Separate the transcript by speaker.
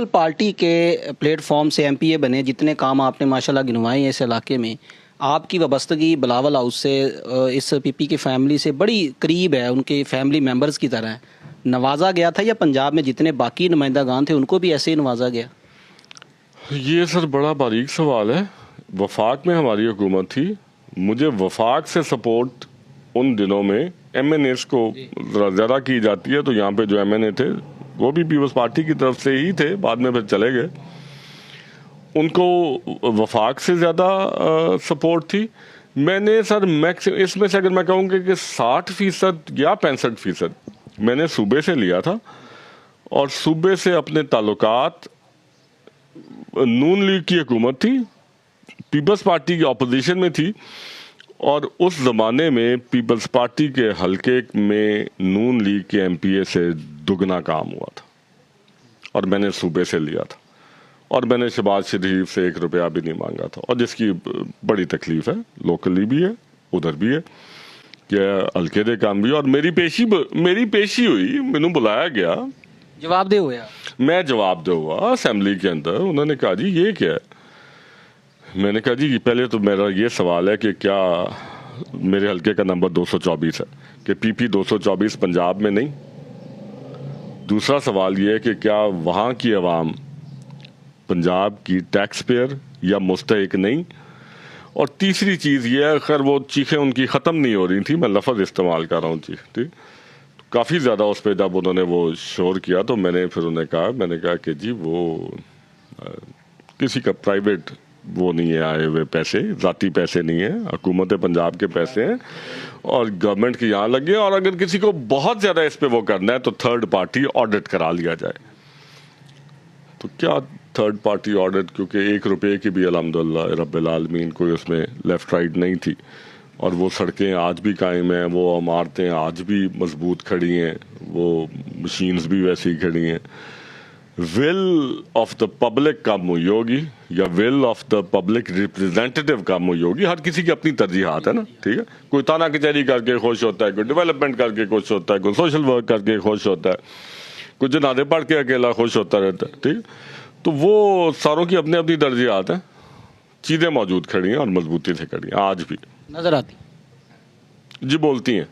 Speaker 1: Party के platform से MPa बने, जितने काम आपने माशाल्लाह गिनवाए हैं इस इलाके में, आपकी वाबस्तगी बिलावल हाउस से इस पीपी की फैमिली से बड़ी करीब है, उनके फैमिली मेंबर्स की तरह है। नवाजा गया था या पंजाब में जितने बाकी नुमाइंदागान थे उनको भी ऐसे ही नवाजा गया?
Speaker 2: ये सर बड़ा बारीक सवाल है। वफाक में हमारी हुकूमत थी, मुझे वफाक से सपोर्ट उन दिनों में एमएनएस को ज़्यादा की जाती है, तो यहाँ पे जो एमएनए थे वो भी पीपल्स पार्टी की तरफ से ही थे, बाद में फिर चले गए। उनको वफाक से ज़्यादा सपोर्ट थी। मैंने सर मैक्सिमम इसमें से अगर मैं कहूँगा कि 60% या 65% मैंने सूबे से लिया था, और सूबे से अपने ताल्लुकात नून लीग की हुकूमत थी, पीपल्स पार्टी की अपोजिशन में थी, और उस ज़माने में पीपल्स पार्टी के हलके में नून लीग के एमपीए से दुगना काम हुआ था, और मैंने सूबे से लिया था, और मैंने शहबाज शरीफ से 1 रुपया भी नहीं मांगा था, और जिसकी बड़ी तकलीफ है, लोकली भी है उधर भी है कि हल्के दे काम भी। और मेरी पेशी हुई, मैनू बुलाया गया,
Speaker 1: जवाब दे हुए
Speaker 2: मैं जवाब दे हुआ असेंबली के अंदर। उन्होंने कहा जी ये क्या है? मैंने कहा जी पहले तो मेरा ये सवाल है कि क्या मेरे हल्के का नंबर 224 है कि पीपी 224 पंजाब में नहीं। दूसरा सवाल ये है कि क्या वहाँ की आवाम पंजाब की टैक्स पेयर या मुस्तहिक नहीं। और तीसरी चीज़ ये है, खैर वो चीखें उनकी ख़त्म नहीं हो रही थी, मैं लफ्ज़ इस्तेमाल कर रहा हूँ चीख, ठीक। काफ़ी ज़्यादा उस पर जब उन्होंने वो शोर किया तो मैंने फिर उन्हें कहा, मैंने कहा कि जी वो किसी का प्राइवेट वो नहीं है, आए हुए पैसे ज़ाती पैसे नहीं है, हुकूमत पंजाब के पैसे हैं और गवर्नमेंट के यहाँ लगे। और अगर किसी को बहुत ज़्यादा इस पर वो करना है तो थर्ड पार्टी ऑडिट करा लिया जाए। तो क्या थर्ड पार्टी ऑडिट, क्योंकि 1 रुपये की भी अल्हम्दुलिल्लाह रब्बिल आलमीन कोई उसमें लेफ़्ट राइट नहीं थी, और वो सड़कें आज भी कायम हैं, वो इमारतें आज भी मजबूत खड़ी हैं, वो मशीन्स भी वैसी ही खड़ी हैं। विल ऑफ द पब्लिक कम हुई होगी या will of the public representative कम हुई होगी, हर किसी की अपनी तरजीहात है ना, ठीक है। कोई ताना कचहरी करके खुश होता है, कोई डेवलपमेंट करके खुश होता है, कोई सोशल वर्क करके खुश होता है, कोई जनादे पढ़ के अकेला खुश होता रहता है, ठीक। तो वो सारों की अपनी अपनी तरजीहात हैं, चीज़ें मौजूद खड़ी हैं और मजबूती से खड़ी हैं आज भी
Speaker 1: नजर आती
Speaker 2: जी, बोलती हैं।